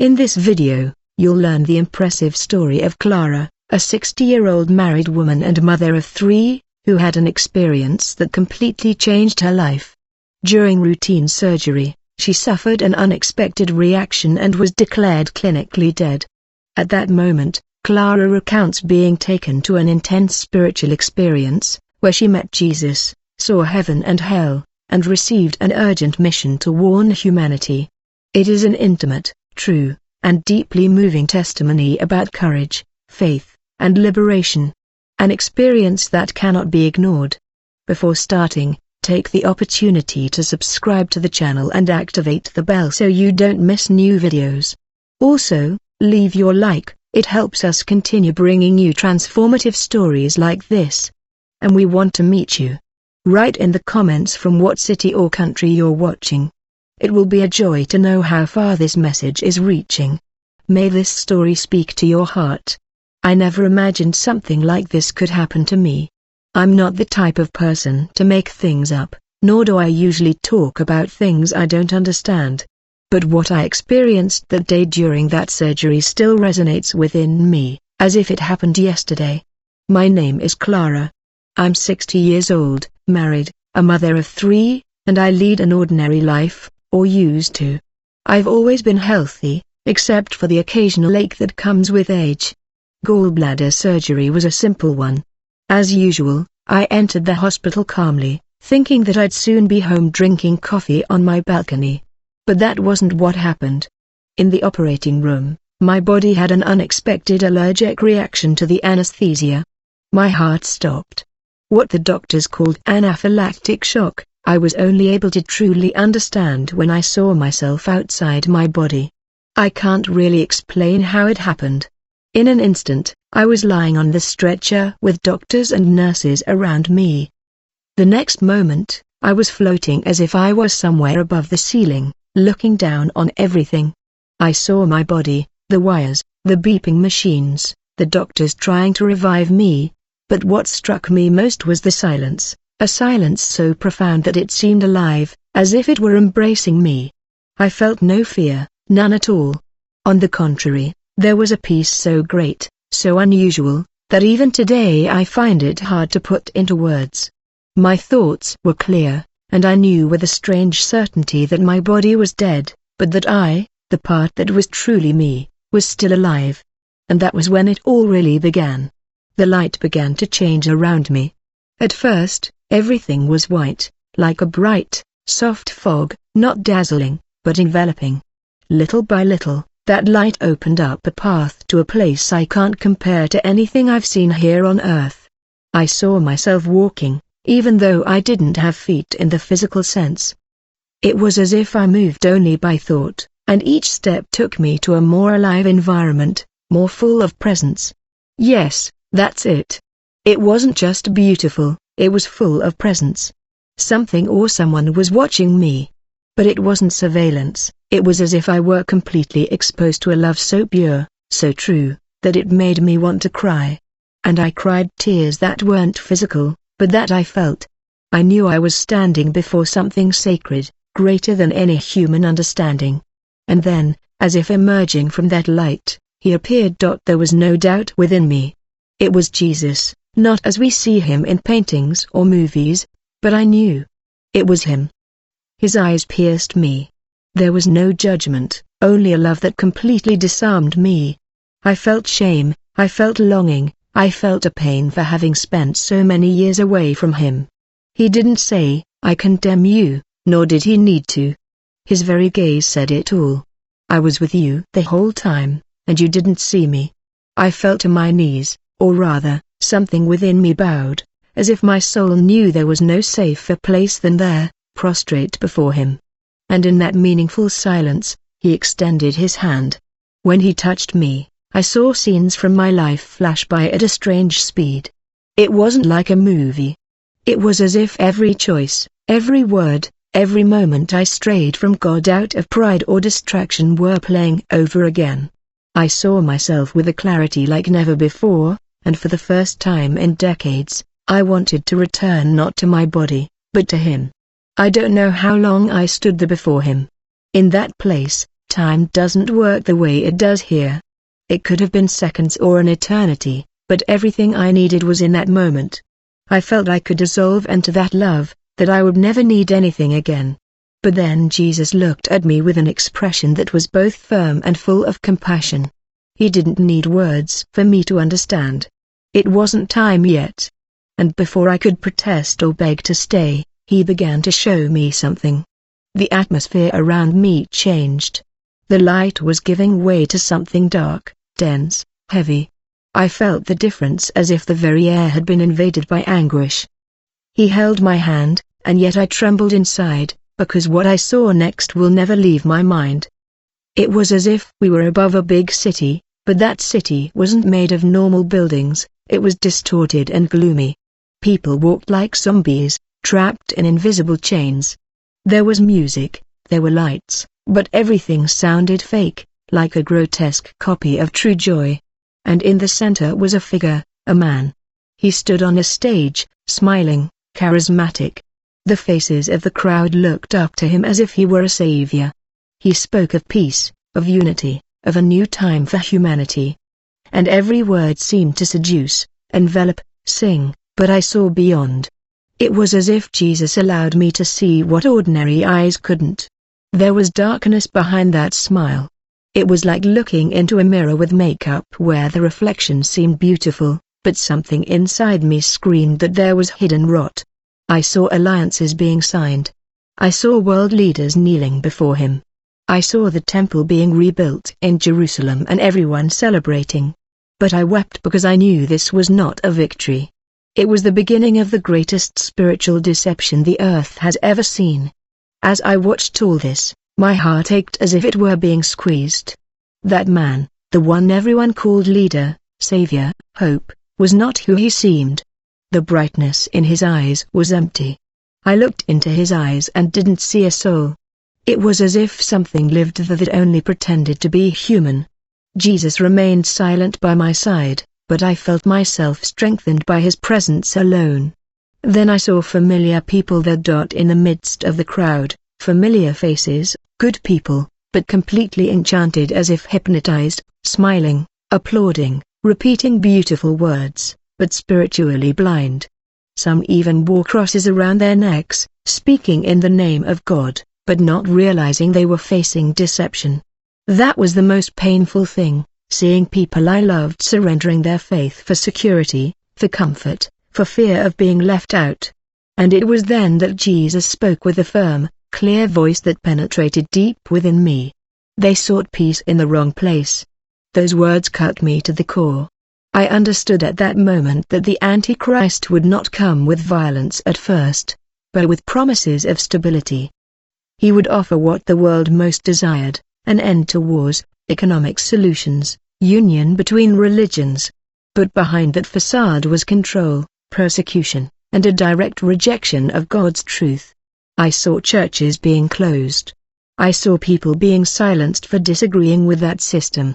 In this video, you'll learn the impressive story of Clara, a 60-year-old married woman and mother of 3, who had an experience that completely changed her life. During routine surgery, she suffered an unexpected reaction and was declared clinically dead. At that moment, Clara recounts being taken to an intense spiritual experience, where she met Jesus, saw heaven and hell, and received an urgent mission to warn humanity. It is an intimate, true, and deeply moving testimony about courage, faith, and liberation. An experience that cannot be ignored. Before starting, take the opportunity to subscribe to the channel and activate the bell so you don't miss new videos. Also, leave your like, it helps us continue bringing you transformative stories like this. And we want to meet you. Write in the comments from what city or country you're watching. It will be a joy to know how far this message is reaching. May this story speak to your heart. I never imagined something like this could happen to me. I'm not the type of person to make things up, nor do I usually talk about things I don't understand. But what I experienced that day during that surgery still resonates within me, as if it happened yesterday. My name is Clara. I'm 60 years old, married, a mother of 3, and I lead an ordinary life, or used to. I've always been healthy, except for the occasional ache that comes with age. Gallbladder surgery was a simple one. As usual, I entered the hospital calmly, thinking that I'd soon be home drinking coffee on my balcony. But that wasn't what happened. In the operating room, my body had an unexpected allergic reaction to the anesthesia. My heart stopped. What the doctors called anaphylactic shock, I was only able to truly understand when I saw myself outside my body. I can't really explain how it happened. In an instant, I was lying on the stretcher with doctors and nurses around me. The next moment, I was floating as if I was somewhere above the ceiling, looking down on everything. I saw my body, the wires, the beeping machines, the doctors trying to revive me. But what struck me most was the silence, a silence so profound that it seemed alive, as if it were embracing me. I felt no fear, none at all. On the contrary, there was a peace so great, so unusual, that even today I find it hard to put into words. My thoughts were clear, and I knew with a strange certainty that my body was dead, but that I, the part that was truly me, was still alive. And that was when it all really began. The light began to change around me. At first, everything was white, like a bright, soft fog, not dazzling, but enveloping. Little by little, that light opened up a path to a place I can't compare to anything I've seen here on earth. I saw myself walking, even though I didn't have feet in the physical sense. It was as if I moved only by thought, and each step took me to a more alive environment, more full of presence. Yes, that's it. It wasn't just beautiful, it was full of presence. Something or someone was watching me. But it wasn't surveillance, it was as if I were completely exposed to a love so pure, so true, that it made me want to cry. And I cried tears that weren't physical, but that I felt. I knew I was standing before something sacred, greater than any human understanding. And then, as if emerging from that light, he appeared. There was no doubt within me. It was Jesus, not as we see him in paintings or movies, but I knew. It was him. His eyes pierced me. There was no judgment, only a love that completely disarmed me. I felt shame, I felt longing, I felt a pain for having spent so many years away from him. He didn't say, "I condemn you," nor did he need to. His very gaze said it all. I was with you the whole time, and you didn't see me. I fell to my knees. Or rather, something within me bowed, as if my soul knew there was no safer place than there, prostrate before him. And in that meaningful silence, he extended his hand. When he touched me, I saw scenes from my life flash by at a strange speed. It wasn't like a movie. It was as if every choice, every word, every moment I strayed from God out of pride or distraction were playing over again. I saw myself with a clarity like never before. And for the first time in decades, I wanted to return not to my body, but to him. I don't know how long I stood there before him. In that place, Time doesn't work the way it does here. It could have been seconds or an eternity, but everything I needed was in that moment. I felt I could dissolve into that love, that I would never need anything again. But then Jesus looked at me with an expression that was both firm and full of compassion. He didn't need words for me to understand. It wasn't time yet. And before I could protest or beg to stay, he began to show me something. The atmosphere around me changed. The light was giving way to something dark, dense, heavy. I felt the difference as if the very air had been invaded by anguish. He held my hand, and yet I trembled inside, because what I saw next will never leave my mind. It was as if we were above a big city, but that city wasn't made of normal buildings, it was distorted and gloomy. People walked like zombies, trapped in invisible chains. There was music, there were lights, but everything sounded fake, like a grotesque copy of true joy. And in the center was a figure, a man. He stood on a stage, smiling, charismatic. The faces of the crowd looked up to him as if he were a savior. He spoke of peace, of unity, of a new time for humanity. And every word seemed to seduce, envelop, sing, but I saw beyond. It was as if Jesus allowed me to see what ordinary eyes couldn't. There was darkness behind that smile. It was like looking into a mirror with makeup where the reflection seemed beautiful, but something inside me screamed that there was hidden rot. I saw alliances being signed. I saw world leaders kneeling before him. I saw the temple being rebuilt in Jerusalem and everyone celebrating. But I wept because I knew this was not a victory. It was the beginning of the greatest spiritual deception the earth has ever seen. As I watched all this, my heart ached as if it were being squeezed. That man, the one everyone called leader, savior, hope, was not who he seemed. The brightness in his eyes was empty. I looked into his eyes and didn't see a soul. It was as if something lived there that only pretended to be human. Jesus remained silent by my side, but I felt myself strengthened by his presence alone. Then I saw familiar people there in the midst of the crowd, familiar faces, good people, but completely enchanted as if hypnotized, smiling, applauding, repeating beautiful words, but spiritually blind. Some even wore crosses around their necks, speaking in the name of God, but not realizing they were facing deception. That was the most painful thing, seeing people I loved surrendering their faith for security, for comfort, for fear of being left out. And it was then that Jesus spoke with a firm, clear voice that penetrated deep within me. They sought peace in the wrong place. Those words cut me to the core. I understood at that moment that the Antichrist would not come with violence at first, but with promises of stability. He would offer what the world most desired, an end to wars, economic solutions, union between religions. But behind that facade was control, persecution, and a direct rejection of God's truth. I saw churches being closed. I saw people being silenced for disagreeing with that system.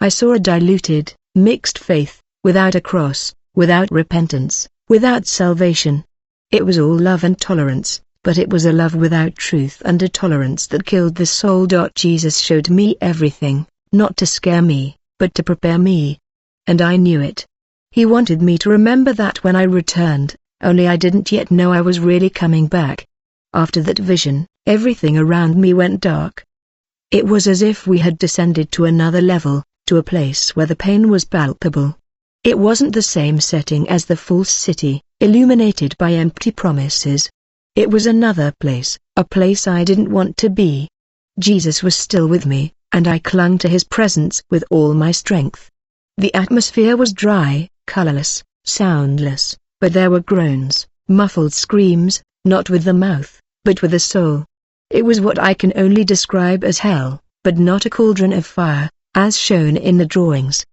I saw a diluted, mixed faith, without a cross, without repentance, without salvation. It was all love and tolerance, but it was a love without truth and a tolerance that killed the soul. Jesus showed me everything, not to scare me, but to prepare me. And I knew it. He wanted me to remember that when I returned, only I didn't yet know I was really coming back. After that vision, everything around me went dark. It was as if we had descended to another level, to a place where the pain was palpable. It wasn't the same setting as the false city, illuminated by empty promises. It was another place, a place I didn't want to be. Jesus was still with me, and I clung to his presence with all my strength. The atmosphere was dry, colorless, soundless, but there were groans, muffled screams, not with the mouth, but with the soul. It was what I can only describe as hell, but not a cauldron of fire, as shown in the drawings.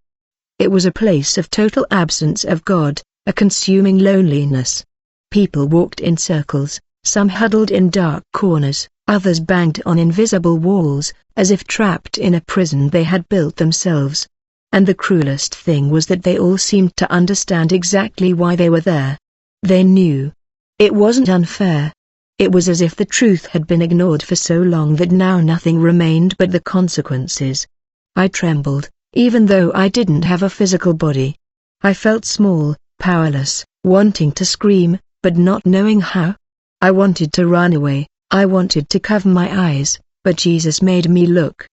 It was a place of total absence of God, a consuming loneliness. People walked in circles, some huddled in dark corners, others banged on invisible walls, as if trapped in a prison they had built themselves. And the cruelest thing was that they all seemed to understand exactly why they were there. They knew. It wasn't unfair. It was as if the truth had been ignored for so long that now nothing remained but the consequences. I trembled, even though I didn't have a physical body. I felt small, powerless, wanting to scream, but not knowing how. I wanted to run away, I wanted to cover my eyes, but Jesus made me look.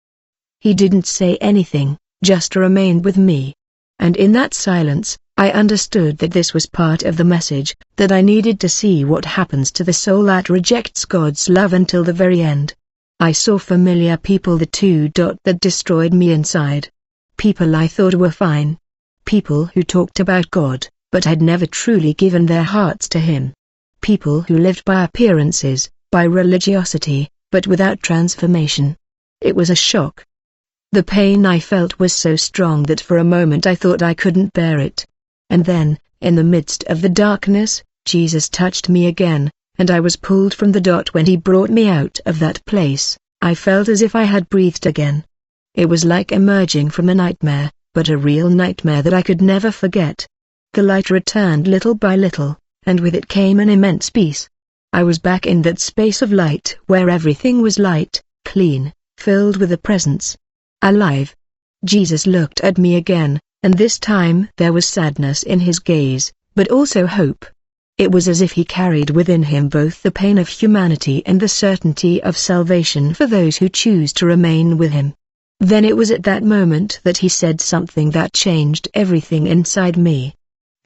He didn't say anything, just remained with me. And in that silence, I understood that this was part of the message, that I needed to see what happens to the soul that rejects God's love until the very end. I saw familiar people, that destroyed me inside. People I thought were fine. People who talked about God, but had never truly given their hearts to Him. People who lived by appearances, by religiosity, but without transformation. It was a shock. The pain I felt was so strong that for a moment I thought I couldn't bear it. And then, in the midst of the darkness, Jesus touched me again, and I was pulled from the dot. When He brought me out of that place, I felt as if I had breathed again. It was like emerging from a nightmare, but a real nightmare that I could never forget. The light returned little by little, and with it came an immense peace. I was back in that space of light where everything was light, clean, filled with a presence. Alive. Jesus looked at me again, and this time there was sadness in His gaze, but also hope. It was as if He carried within Him both the pain of humanity and the certainty of salvation for those who choose to remain with Him. Then it was at that moment that He said something that changed everything inside me.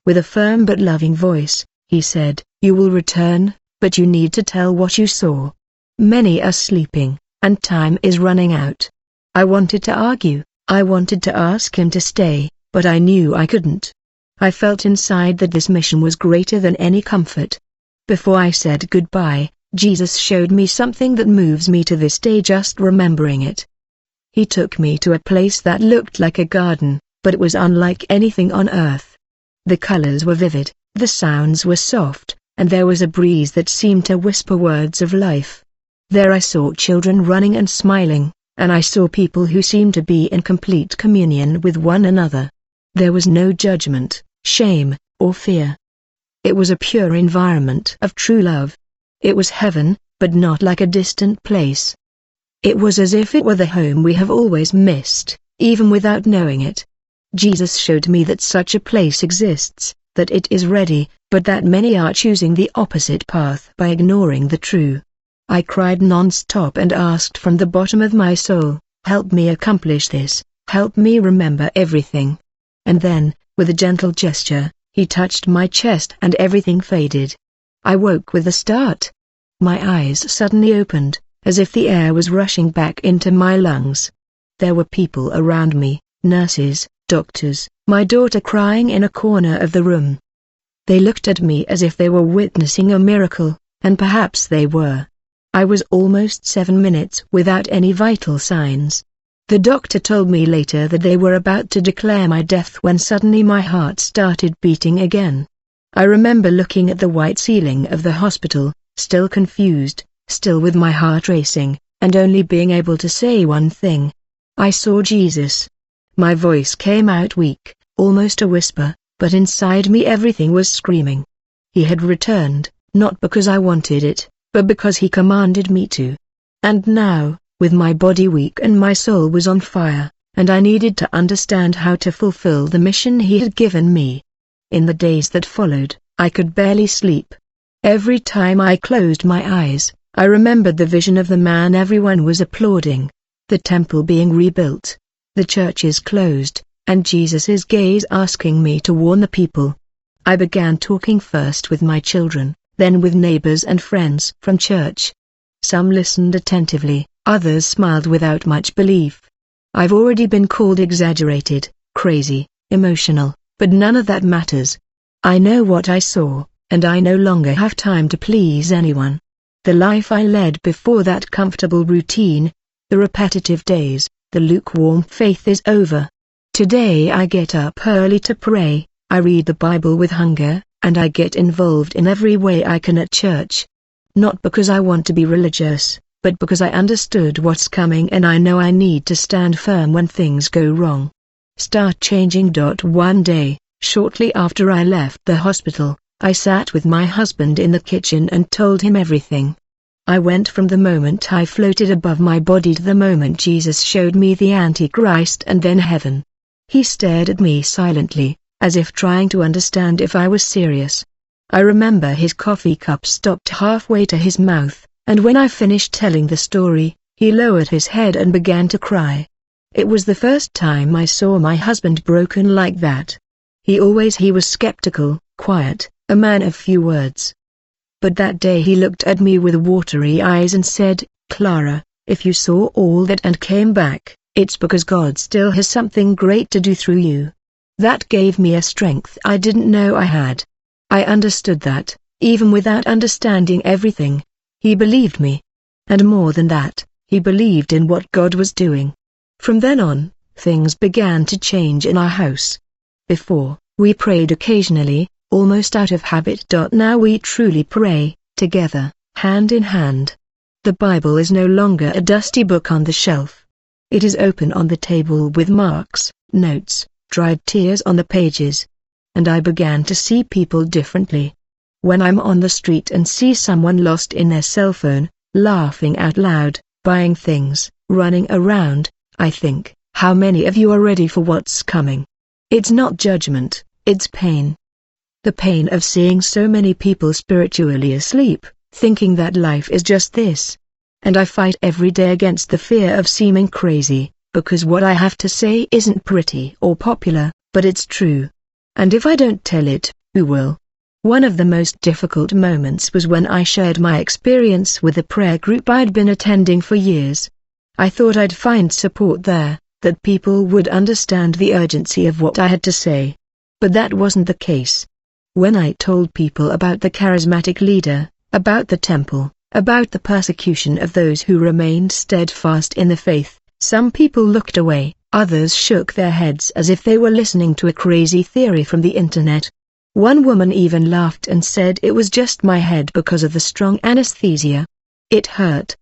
With a firm but loving voice, He said, "You will return, but you need to tell what you saw. Many are sleeping, and time is running out." I wanted to argue, I wanted to ask Him to stay, but I knew I couldn't. I felt inside that this mission was greater than any comfort. Before I said goodbye, Jesus showed me something that moves me to this day just remembering it. He took me to a place that looked like a garden, but it was unlike anything on earth. The colors were vivid, the sounds were soft, and there was a breeze that seemed to whisper words of life. There I saw children running and smiling, and I saw people who seemed to be in complete communion with one another. There was no judgment, shame, or fear. It was a pure environment of true love. It was heaven, but not like a distant place. It was as if it were the home we have always missed, even without knowing it. Jesus showed me that such a place exists, that it is ready, but that many are choosing the opposite path by ignoring the true. I cried non-stop and asked from the bottom of my soul, "Help me accomplish this, help me remember everything." And then, with a gentle gesture, He touched my chest and everything faded. I woke with a start. My eyes suddenly opened, as if the air was rushing back into my lungs. There were people around me, nurses, doctors, my daughter crying in a corner of the room. They looked at me as if they were witnessing a miracle, and perhaps they were. I was almost 7 minutes without any vital signs. The doctor told me later that they were about to declare my death when suddenly my heart started beating again. I remember looking at the white ceiling of the hospital, still confused, still with my heart racing, and only being able to say one thing. I saw Jesus. My voice came out weak, almost a whisper, but inside me everything was screaming. He had returned, not because I wanted it, but because He commanded me to. And now, with my body weak and my soul was on fire, and I needed to understand how to fulfill the mission He had given me. In the days that followed, I could barely sleep. Every time I closed my eyes, I remembered the vision of the man everyone was applauding, the temple being rebuilt, the churches closed, and Jesus' gaze asking me to warn the people. I began talking first with my children, then with neighbors and friends from church. Some listened attentively, others smiled without much belief. I've already been called exaggerated, crazy, emotional, but none of that matters. I know what I saw, and I no longer have time to please anyone. The life I led before that comfortable routine, the repetitive days, the lukewarm faith is over. Today I get up early to pray, I read the Bible with hunger, and I get involved in every way I can at church. Not because I want to be religious, but because I understood what's coming and I know I need to stand firm when things go wrong. Start changing. One day, shortly after I left the hospital, I sat with my husband in the kitchen and told him everything. I went from the moment I floated above my body to the moment Jesus showed me the Antichrist and then heaven. He stared at me silently, as if trying to understand if I was serious. I remember his coffee cup stopped halfway to his mouth, and when I finished telling the story, he lowered his head and began to cry. It was the first time I saw my husband broken like that. He was skeptical, quiet, a man of few words. But that day he looked at me with watery eyes and said, "Clara, if you saw all that and came back, it's because God still has something great to do through you." That gave me a strength I didn't know I had. I understood that, even without understanding everything, he believed me. And more than that, he believed in what God was doing. From then on, things began to change in our house. Before, we prayed occasionally, almost out of habit. Now we truly pray, together, hand in hand. The Bible is no longer a dusty book on the shelf. It is open on the table with marks, notes, dried tears on the pages. And I began to see people differently. When I'm on the street and see someone lost in their cell phone, laughing out loud, buying things, running around, I think, how many of you are ready for what's coming? It's not judgment, it's pain. The pain of seeing so many people spiritually asleep, thinking that life is just this. And I fight every day against the fear of seeming crazy, because what I have to say isn't pretty or popular, but it's true. And if I don't tell it, who will? One of the most difficult moments was when I shared my experience with a prayer group I'd been attending for years. I thought I'd find support there, that people would understand the urgency of what I had to say. But that wasn't the case. When I told people about the charismatic leader, about the temple, about the persecution of those who remained steadfast in the faith, some people looked away, others shook their heads as if they were listening to a crazy theory from the internet. One woman even laughed and said it was just my head because of the strong anesthesia. It hurt.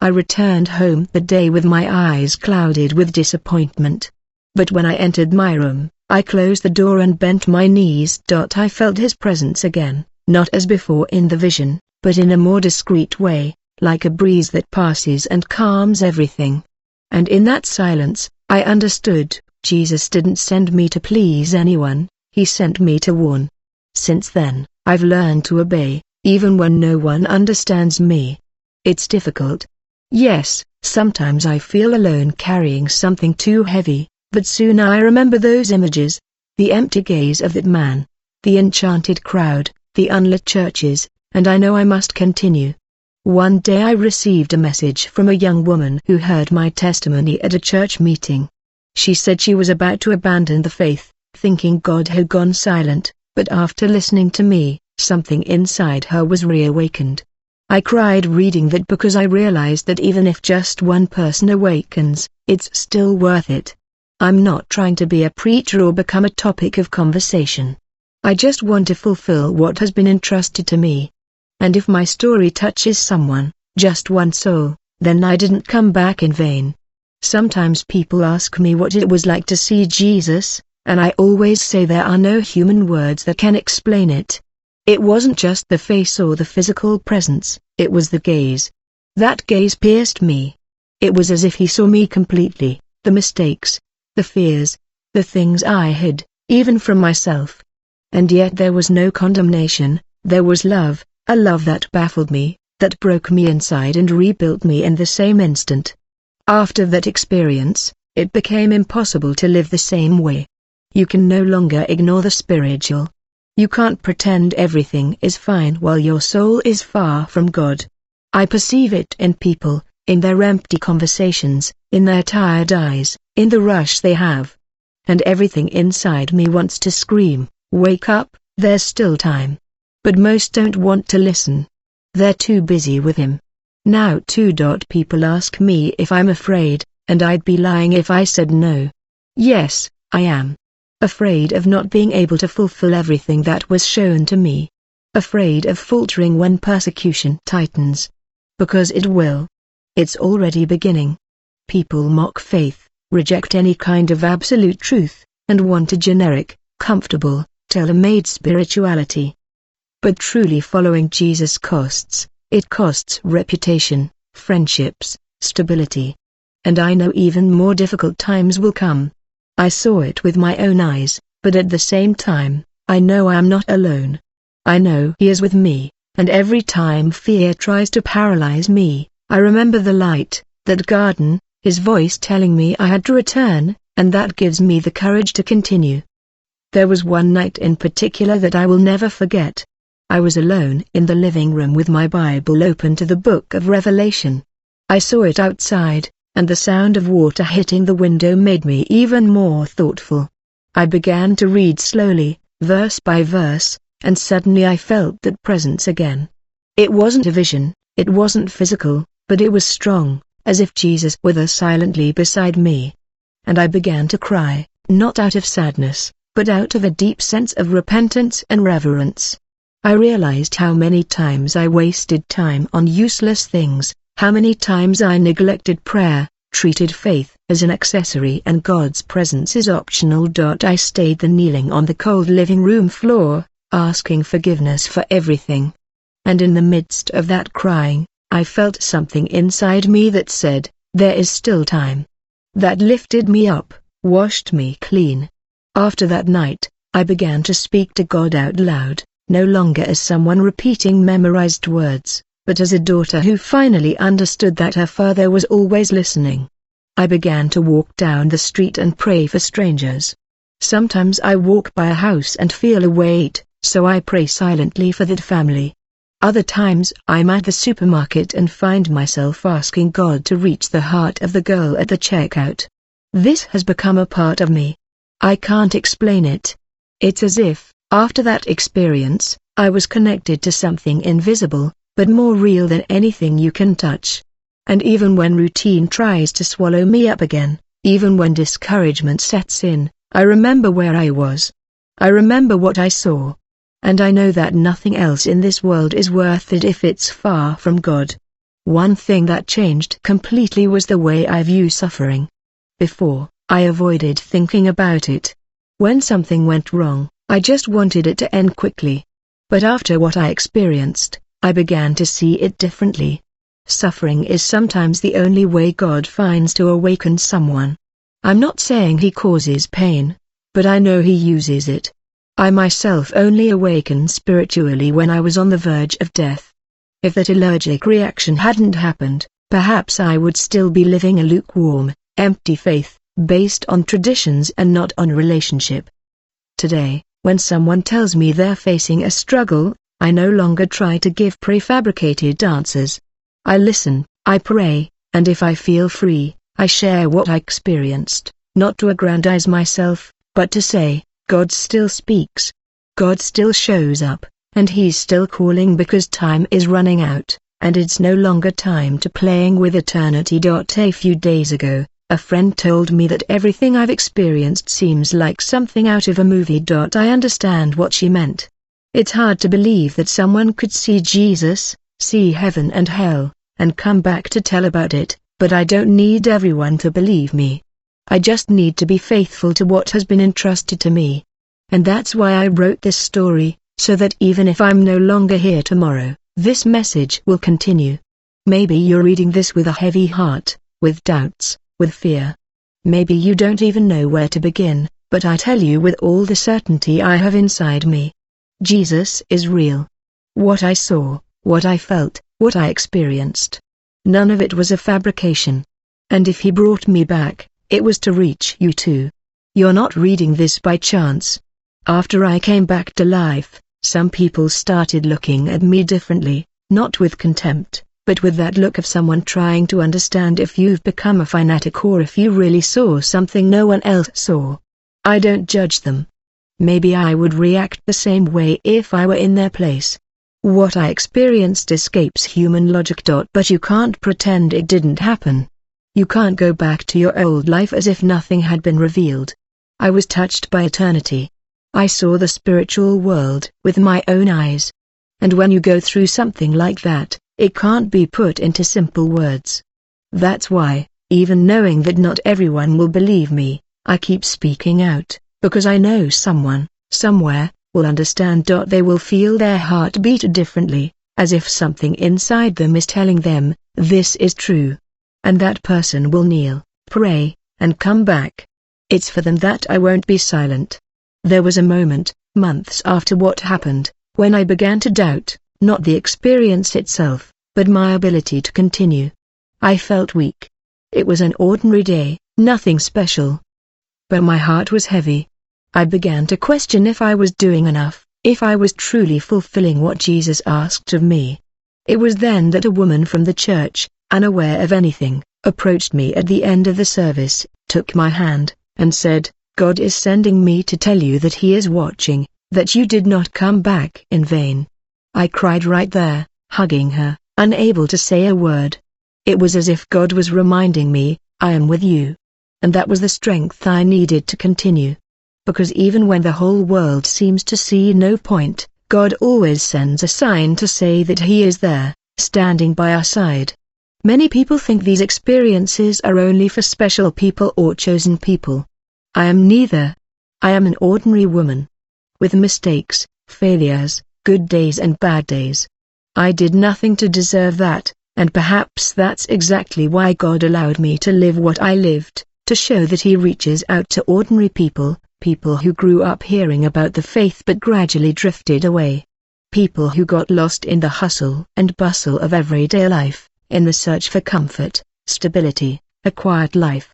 I returned home that day with my eyes clouded with disappointment. But when I entered my room, I closed the door and bent my knees. I felt his presence again, not as before in the vision, but in a more discreet way, like a breeze that passes and calms everything. And in that silence, I understood, Jesus didn't send me to please anyone, he sent me to warn. Since then, I've learned to obey, even when no one understands me. It's difficult. Yes, sometimes I feel alone carrying something too heavy. But soon I remember those images, the empty gaze of that man, the enchanted crowd, the unlit churches, and I know I must continue. One day I received a message from a young woman who heard my testimony at a church meeting. She said she was about to abandon the faith, thinking God had gone silent, but after listening to me, something inside her was reawakened. I cried reading that because I realized that even if just one person awakens, it's still worth it. I'm not trying to be a preacher or become a topic of conversation. I just want to fulfill what has been entrusted to me. And if my story touches someone, just one soul, then I didn't come back in vain. Sometimes people ask me what it was like to see Jesus, and I always say there are no human words that can explain it. It wasn't just the face or the physical presence, it was the gaze. That gaze pierced me. It was as if he saw me completely, the mistakes, the fears, the things I hid, even from myself. And yet there was no condemnation, there was love, a love that baffled me, that broke me inside and rebuilt me in the same instant. After that experience, it became impossible to live the same way. You can no longer ignore the spiritual. You can't pretend everything is fine while your soul is far from God. I perceive it in people, in their empty conversations, in their tired eyes, in the rush they have. And everything inside me wants to scream, "Wake up, there's still time." But most don't want to listen. They're too busy with him. Now people ask me if I'm afraid, and I'd be lying if I said no. Yes, I am. Afraid of not being able to fulfill everything that was shown to me. Afraid of faltering when persecution tightens. Because it will. It's already beginning. People mock faith, reject any kind of absolute truth, and want a generic, comfortable, tailor-made spirituality. But truly following Jesus costs, It costs reputation, friendships, stability. And I know even more difficult times will come. I saw it with my own eyes, but at the same time, I know I am not alone. I know He is with me, and every time fear tries to paralyze me, I remember the light, that garden, His voice telling me I had to return, and that gives me the courage to continue. There was one night in particular that I will never forget. I was alone in the living room with my Bible open to the book of Revelation. I saw it outside, and the sound of water hitting the window made me even more thoughtful. I began to read slowly, verse by verse, and suddenly I felt that presence again. It wasn't a vision, it wasn't physical, but it was strong, as if Jesus were there silently beside me. And I began to cry, not out of sadness, but out of a deep sense of repentance and reverence. I realized how many times I wasted time on useless things, how many times I neglected prayer, treated faith as an accessory and God's presence is optional. I stayed kneeling on the cold living room floor, asking forgiveness for everything. And in the midst of that crying, I felt something inside me that said, there is still time. That lifted me up, washed me clean. After that night, I began to speak to God out loud, no longer as someone repeating memorized words, but as a daughter who finally understood that her father was always listening. I began to walk down the street and pray for strangers. Sometimes I walk by a house and feel a weight, so I pray silently for that family. Other times I'm at the supermarket and find myself asking God to reach the heart of the girl at the checkout. This has become a part of me. I can't explain it. It's as if, after that experience, I was connected to something invisible, but more real than anything you can touch. And even when routine tries to swallow me up again, even when discouragement sets in, I remember where I was. I remember what I saw. And I know that nothing else in this world is worth it if it's far from God. One thing that changed completely was the way I view suffering. Before, I avoided thinking about it. When something went wrong, I just wanted it to end quickly. But after what I experienced, I began to see it differently. Suffering is sometimes the only way God finds to awaken someone. I'm not saying He causes pain, but I know He uses it. I myself only awakened spiritually when I was on the verge of death. If that allergic reaction hadn't happened, perhaps I would still be living a lukewarm, empty faith, based on traditions and not on relationship. Today, when someone tells me they're facing a struggle, I no longer try to give prefabricated answers. I listen, I pray, and if I feel free, I share what I experienced, not to aggrandize myself, but to say, God still speaks. God still shows up, and He's still calling because time is running out, and it's no longer time to playing with eternity. A few days ago, a friend told me that everything I've experienced seems like something out of a movie. I understand what she meant. It's hard to believe that someone could see Jesus, see heaven and hell, and come back to tell about it, but I don't need everyone to believe me. I just need to be faithful to what has been entrusted to me. And that's why I wrote this story, so that even if I'm no longer here tomorrow, this message will continue. Maybe you're reading this with a heavy heart, with doubts, with fear. Maybe you don't even know where to begin, but I tell you with all the certainty I have inside me. Jesus is real. What I saw, what I felt, what I experienced. None of it was a fabrication. And if He brought me back, it was to reach you too. You're not reading this by chance. After I came back to life, some people started looking at me differently, not with contempt, but with that look of someone trying to understand if you've become a fanatic or if you really saw something no one else saw. I don't judge them. Maybe I would react the same way if I were in their place. What I experienced escapes human logic. But you can't pretend it didn't happen. You can't go back to your old life as if nothing had been revealed. I was touched by eternity. I saw the spiritual world with my own eyes. And when you go through something like that, it can't be put into simple words. That's why, even knowing that not everyone will believe me, I keep speaking out, because I know someone, somewhere, will understand. They will feel their heart beat differently, as if something inside them is telling them, this is true. And that person will kneel, pray, and come back. It's for them that I won't be silent. There was a moment, months after what happened, when I began to doubt, not the experience itself, but my ability to continue. I felt weak. It was an ordinary day, nothing special. But my heart was heavy. I began to question if I was doing enough, if I was truly fulfilling what Jesus asked of me. It was then that a woman from the church, unaware of anything, approached me at the end of the service, took my hand, and said, "God is sending me to tell you that He is watching, that you did not come back in vain." I cried right there, hugging her, unable to say a word. It was as if God was reminding me, I am with you. And that was the strength I needed to continue. Because even when the whole world seems to see no point, God always sends a sign to say that He is there, standing by our side. Many people think these experiences are only for special people or chosen people. I am neither. I am an ordinary woman. With mistakes, failures, good days and bad days. I did nothing to deserve that, and perhaps that's exactly why God allowed me to live what I lived, to show that He reaches out to ordinary people, people who grew up hearing about the faith but gradually drifted away. People who got lost in the hustle and bustle of everyday life, in the search for comfort, stability, a quiet life.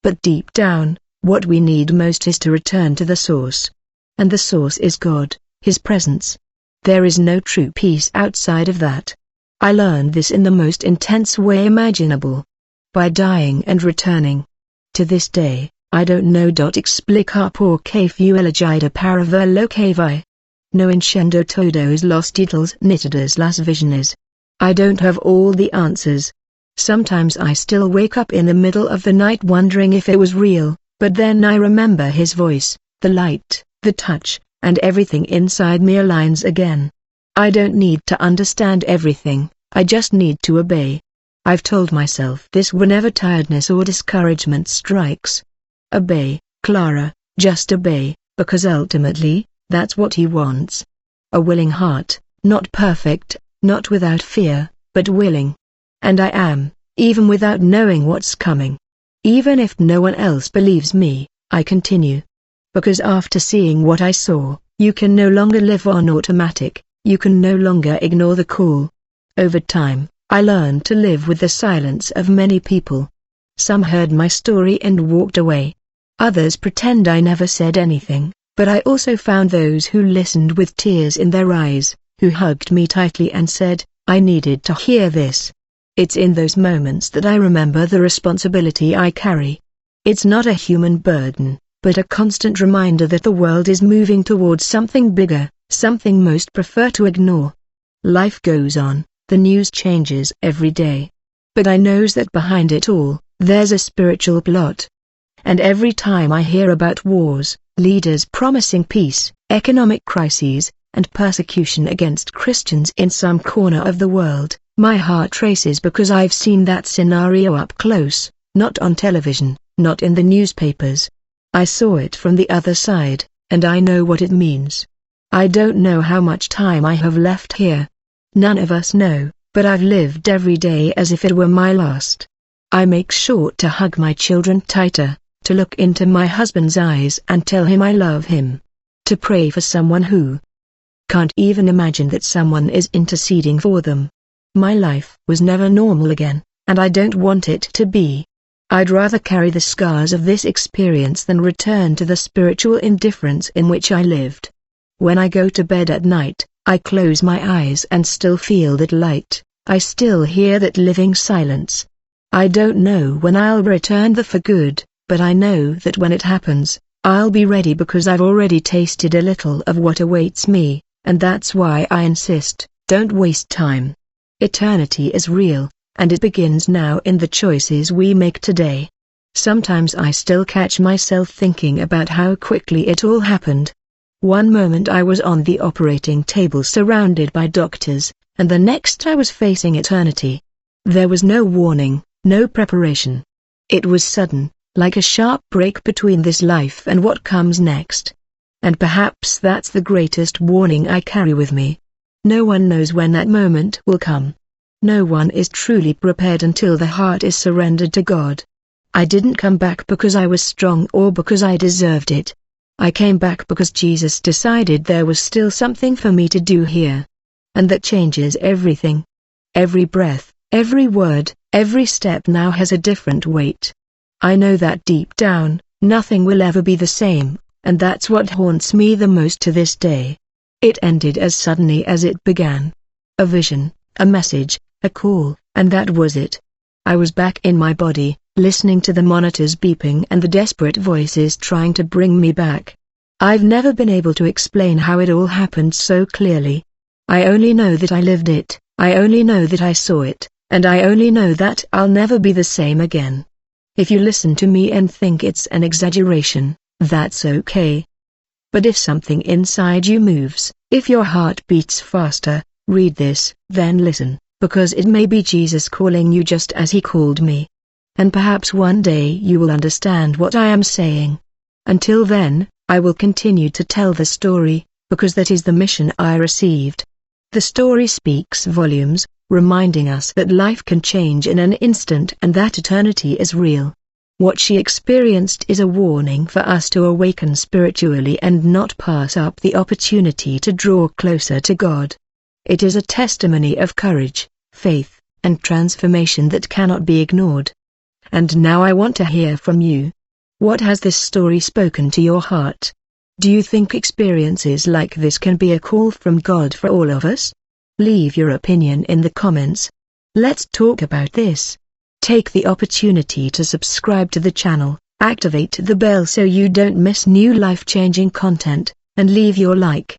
But deep down, what we need most is to return to the source. And the source is God, His presence. There is no true peace outside of that. I learned this in the most intense way imaginable. By dying and returning. To this day, I don't know. Explicar porque fui elegida para ver lo que vi. No enchendo todos los títulos ni todas las visiones. I don't have all the answers. Sometimes I still wake up in the middle of the night wondering if it was real, but then I remember His voice, the light, the touch, and everything inside me aligns again. I don't need to understand everything, I just need to obey. I've told myself this whenever tiredness or discouragement strikes. Obey, Clara, just obey, because ultimately, that's what He wants. A willing heart, not perfect, not without fear, but willing. And I am, even without knowing what's coming. Even if no one else believes me, I continue. Because after seeing what I saw, you can no longer live on automatic, you can no longer ignore the call. Over time, I learned to live with the silence of many people. Some heard my story and walked away. Others pretend I never said anything, but I also found those who listened with tears in their eyes, who hugged me tightly and said, I needed to hear this. It's in those moments that I remember the responsibility I carry. It's not a human burden, but a constant reminder that the world is moving towards something bigger, something most prefer to ignore. Life goes on, the news changes every day. But I knows that behind it all, there's a spiritual plot. And every time I hear about wars, leaders promising peace, economic crises, and persecution against Christians in some corner of the world, my heart races because I've seen that scenario up close, not on television, not in the newspapers. I saw it from the other side, and I know what it means. I don't know how much time I have left here. None of us know, but I've lived every day as if it were my last. I make sure to hug my children tighter, to look into my husband's eyes and tell him I love him. To pray for someone who can't even imagine that someone is interceding for them. My life was never normal again, and I don't want it to be. I'd rather carry the scars of this experience than return to the spiritual indifference in which I lived. When I go to bed at night, I close my eyes and still feel that light, I still hear that living silence. I don't know when I'll return there for good, but I know that when it happens, I'll be ready because I've already tasted a little of what awaits me, and that's why I insist, don't waste time. Eternity is real, and it begins now in the choices we make today. Sometimes I still catch myself thinking about how quickly it all happened. One moment I was on the operating table surrounded by doctors, and the next I was facing eternity. There was no warning, no preparation. It was sudden, like a sharp break between this life and what comes next. And perhaps that's the greatest warning I carry with me. No one knows when that moment will come. No one is truly prepared until the heart is surrendered to God. I didn't come back because I was strong or because I deserved it. I came back because Jesus decided there was still something for me to do here. And that changes everything. Every breath, every word, every step now has a different weight. I know that deep down, nothing will ever be the same, and that's what haunts me the most to this day. It ended as suddenly as it began. A vision, a message, a call, and that was it. I was back in my body, listening to the monitors beeping and the desperate voices trying to bring me back. I've never been able to explain how it all happened so clearly. I only know that I lived it, I only know that I saw it, and I only know that I'll never be the same again. If you listen to me and think it's an exaggeration, that's okay. But if something inside you moves, if your heart beats faster, read this, then listen, because it may be Jesus calling you just as he called me. And perhaps one day you will understand what I am saying. Until then, I will continue to tell the story, because that is the mission I received. The story speaks volumes, reminding us that life can change in an instant and that eternity is real. What she experienced is a warning for us to awaken spiritually and not pass up the opportunity to draw closer to God. It is a testimony of courage, faith, and transformation that cannot be ignored. And now I want to hear from you. What has this story spoken to your heart? Do you think experiences like this can be a call from God for all of us? Leave your opinion in the comments. Let's talk about this. Take the opportunity to subscribe to the channel, activate the bell so you don't miss new life-changing content, and leave your like.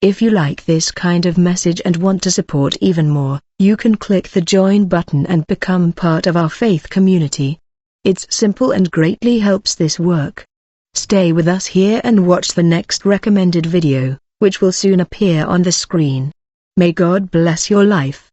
If you like this kind of message and want to support even more, you can click the join button and become part of our faith community. It's simple and greatly helps this work. Stay with us here and watch the next recommended video, which will soon appear on the screen. May God bless your life.